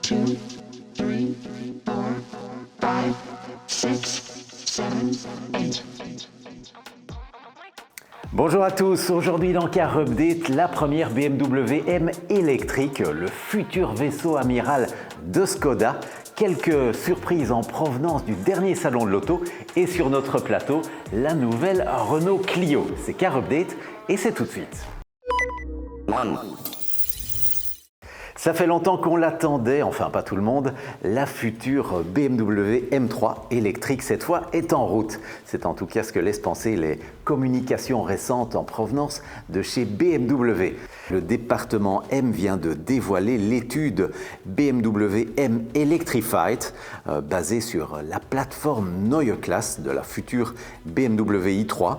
2, 3, 4, 5, 6, 7, 8. Bonjour à tous, aujourd'hui dans Car Update, la première BMW M électrique, le futur vaisseau amiral de Škoda. Quelques surprises en provenance du dernier salon de l'auto et sur notre plateau, la nouvelle Renault Clio. C'est Car Update et c'est tout de suite. Ça fait longtemps qu'on l'attendait, enfin pas tout le monde, la future BMW M3 électrique cette fois est en route. C'est en tout cas ce que laissent penser les communications récentes en provenance de chez BMW. Le département M vient de dévoiler l'étude BMW M Electrified, basée sur la plateforme Neue Klasse de la future BMW i3.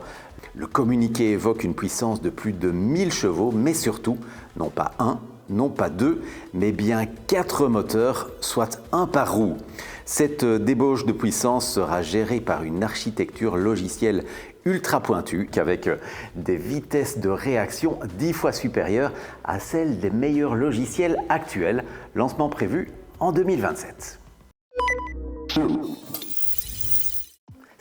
Le communiqué évoque une puissance de plus de 1000 chevaux, mais surtout, non pas un, non pas deux, mais bien 4 moteurs, soit un par roue. Cette débauche de puissance sera gérée par une architecture logicielle ultra pointue, avec des vitesses de réaction 10 fois supérieures à celles des meilleurs logiciels actuels. Lancement prévu en 2027.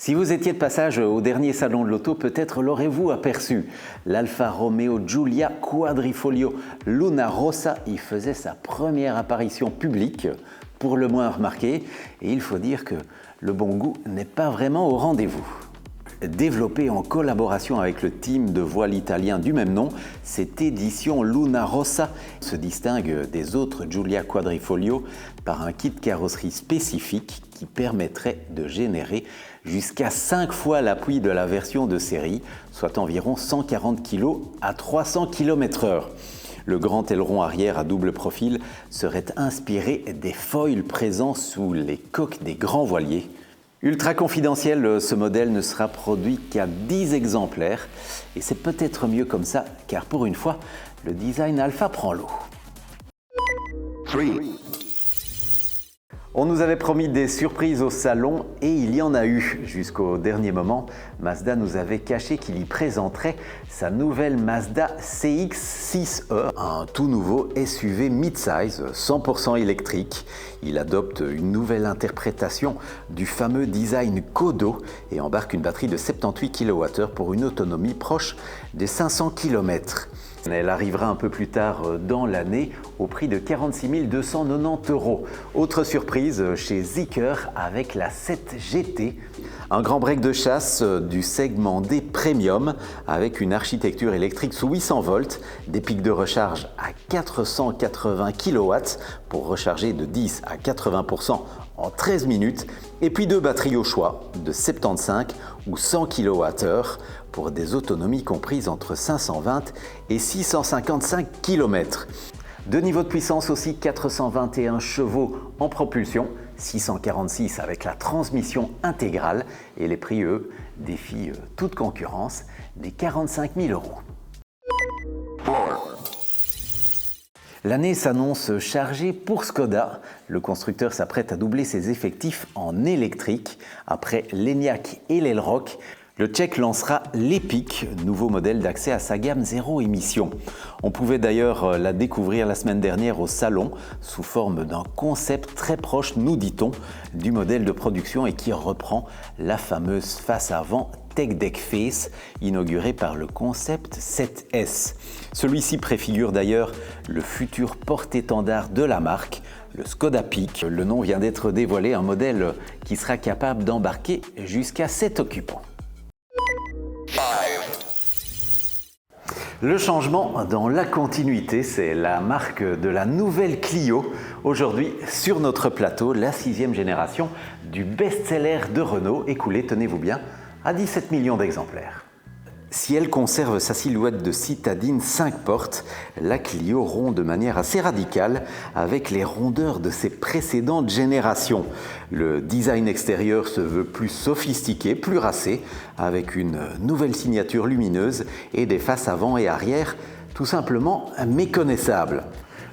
Si vous étiez de passage au dernier salon de l'auto, peut-être l'aurez-vous aperçu. L'Alfa Romeo Giulia Quadrifoglio Luna Rossa y faisait sa première apparition publique, pour le moins remarquée, et il faut dire que le bon goût n'est pas vraiment au rendez-vous. Développé en collaboration avec le team de voile italien du même nom, cette édition Luna Rossa se distingue des autres Giulia Quadrifoglio par un kit carrosserie spécifique qui permettrait de générer jusqu'à 5 fois l'appui de la version de série, soit environ 140 kg à 300 km/h. Le grand aileron arrière à double profil serait inspiré des foils présents sous les coques des grands voiliers. Ultra confidentiel, ce modèle ne sera produit qu'à 10 exemplaires et c'est peut-être mieux comme ça car pour une fois, le design Alfa prend l'eau. On nous avait promis des surprises au salon et il y en a eu. Jusqu'au dernier moment, Mazda nous avait caché qu'il y présenterait sa nouvelle Mazda CX-6e, un tout nouveau SUV mid-size 100% électrique. Il adopte une nouvelle interprétation du fameux design Kodo et embarque une batterie de 78 kWh pour une autonomie proche des 500 km. Elle arrivera un peu plus tard dans l'année au prix de 46 290 €. Autre surprise chez Zeekr avec la 7 GT, un grand break de chasse du segment des premium avec une architecture électrique sous 800 volts, des pics de recharge à 480 kW pour recharger de 10 à 80% en 13 minutes et puis 2 batteries au choix de 75 ou 100 kWh pour des autonomies comprises entre 520 et 655 km. Deux niveaux de puissance aussi, 421 chevaux en propulsion, 646 avec la transmission intégrale et les prix, eux, défient toute concurrence des 45 000 €. L'année s'annonce chargée pour Škoda. Le constructeur s'apprête à doubler ses effectifs en électrique. Après l'Enyaq et l'Elroq, le Tchèque lancera l'Epiq, nouveau modèle d'accès à sa gamme zéro émission. On pouvait d'ailleurs la découvrir la semaine dernière au salon sous forme d'un concept très proche, nous dit-on, du modèle de production et qui reprend la fameuse face avant Tech Deck Face inaugurée par le concept 7S. Celui-ci préfigure d'ailleurs le futur porte-étendard de la marque, le Škoda Peak. Le nom vient d'être dévoilé, un modèle qui sera capable d'embarquer jusqu'à 7 occupants. Le changement dans la continuité, c'est la marque de la nouvelle Clio. Aujourd'hui, sur notre plateau, la 6e génération du best-seller de Renault, écoulé, tenez-vous bien, à 17 millions d'exemplaires. Si elle conserve sa silhouette de citadine 5 portes, la Clio rompt de manière assez radicale avec les rondeurs de ses précédentes générations. Le design extérieur se veut plus sophistiqué, plus racé, avec une nouvelle signature lumineuse et des faces avant et arrière tout simplement méconnaissables.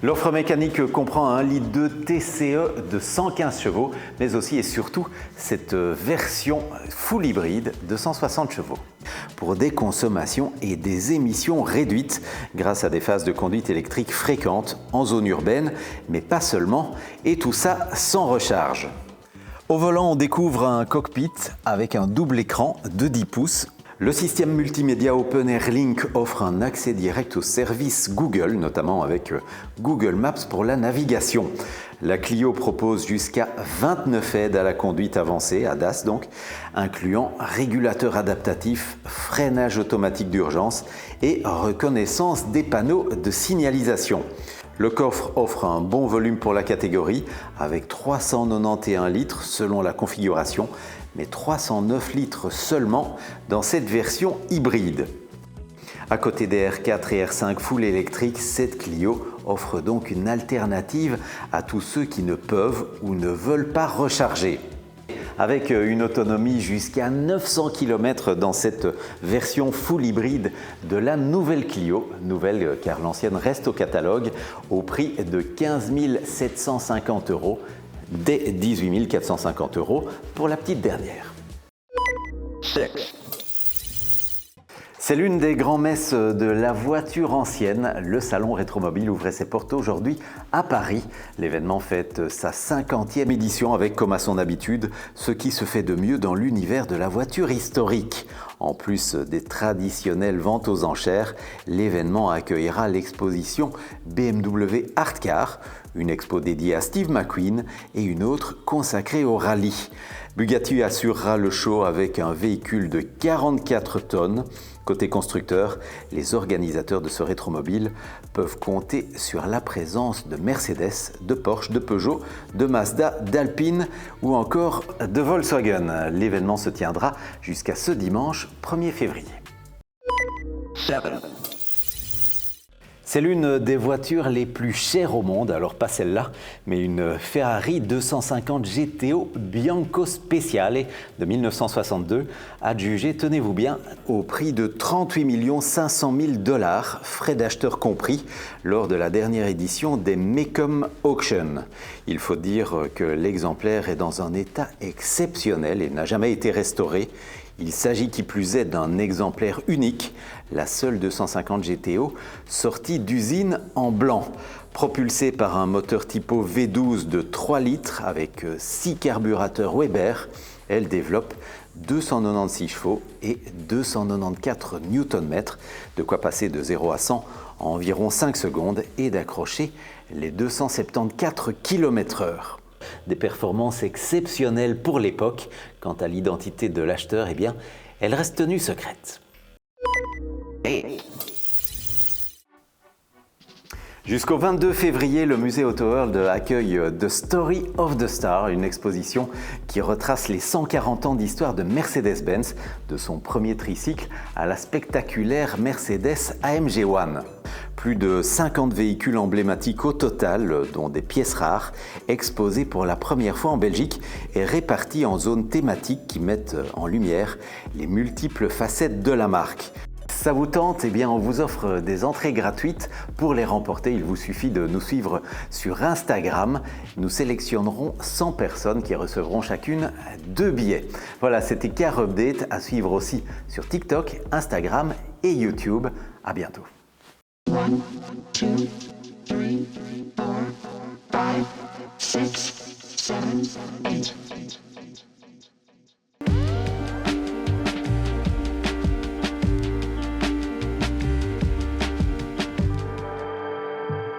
L'offre mécanique comprend un 1 litre de TCE de 115 chevaux, mais aussi et surtout cette version full hybride de 160 chevaux. Pour des consommations et des émissions réduites grâce à des phases de conduite électrique fréquentes en zone urbaine, mais pas seulement, et tout ça sans recharge. Au volant, on découvre un cockpit avec un double écran de 10 pouces. Le système multimédia OpenAir Link offre un accès direct aux services Google, notamment avec Google Maps pour la navigation. La Clio propose jusqu'à 29 aides à la conduite avancée, ADAS donc, incluant régulateur adaptatif, freinage automatique d'urgence et reconnaissance des panneaux de signalisation. Le coffre offre un bon volume pour la catégorie, avec 391 litres selon la configuration, mais 309 litres seulement dans cette version hybride. À côté des R4 et R5 full électrique, cette Clio offre donc une alternative à tous ceux qui ne peuvent ou ne veulent pas recharger. Avec une autonomie jusqu'à 900 km dans cette version full hybride de la nouvelle Clio, nouvelle car l'ancienne reste au catalogue, au prix de 15 750 €, dès 18 450 € pour la petite dernière. C'est l'une des grands-messes de la voiture ancienne. Le salon Rétromobile ouvrait ses portes aujourd'hui à Paris. L'événement fête sa 50e édition avec, comme à son habitude, ce qui se fait de mieux dans l'univers de la voiture historique. En plus des traditionnelles ventes aux enchères, l'événement accueillera l'exposition BMW Art Car, une expo dédiée à Steve McQueen et une autre consacrée au rallye. Bugatti assurera le show avec un véhicule de 44 tonnes. Côté constructeur, les organisateurs de ce rétromobile peuvent compter sur la présence de Mercedes, de Porsche, de Peugeot, de Mazda, d'Alpine ou encore de Volkswagen. L'événement se tiendra jusqu'à ce dimanche 1er février. C'est l'une des voitures les plus chères au monde, alors pas celle-là, mais une Ferrari 250 GTO Bianco Speciale de 1962, adjugée, tenez-vous bien, au prix de 38 500 000 $, frais d'acheteur compris, lors de la dernière édition des Mecum Auction. Il faut dire que l'exemplaire est dans un état exceptionnel et n'a jamais été restauré. Il s'agit qui plus est d'un exemplaire unique, la seule 250 GTO sortie d'usine en blanc. Propulsée par un moteur typo V12 de 3 litres avec 6 carburateurs Weber, elle développe 296 chevaux et 294 Nm, de quoi passer de 0 à 100 en environ 5 secondes et d'accrocher les 274 km/h. Des performances exceptionnelles pour l'époque. Quant à l'identité de l'acheteur, eh bien, elle reste tenue secrète. Jusqu'au 22 février, le musée Auto World accueille The Story of the Star, une exposition qui retrace les 140 ans d'histoire de Mercedes-Benz, de son premier tricycle à la spectaculaire Mercedes AMG One. Plus de 50 véhicules emblématiques au total, dont des pièces rares, exposés pour la première fois en Belgique et répartis en zones thématiques qui mettent en lumière les multiples facettes de la marque. Ça vous tente? Eh bien, on vous offre des entrées gratuites. Pour les remporter, il vous suffit de nous suivre sur Instagram. Nous sélectionnerons 100 personnes qui recevront chacune 2 billets. Voilà, c'était Car Update, à suivre aussi sur TikTok, Instagram et YouTube. À bientôt. 1, 2, 3, 4, 5, 6, 7, 8.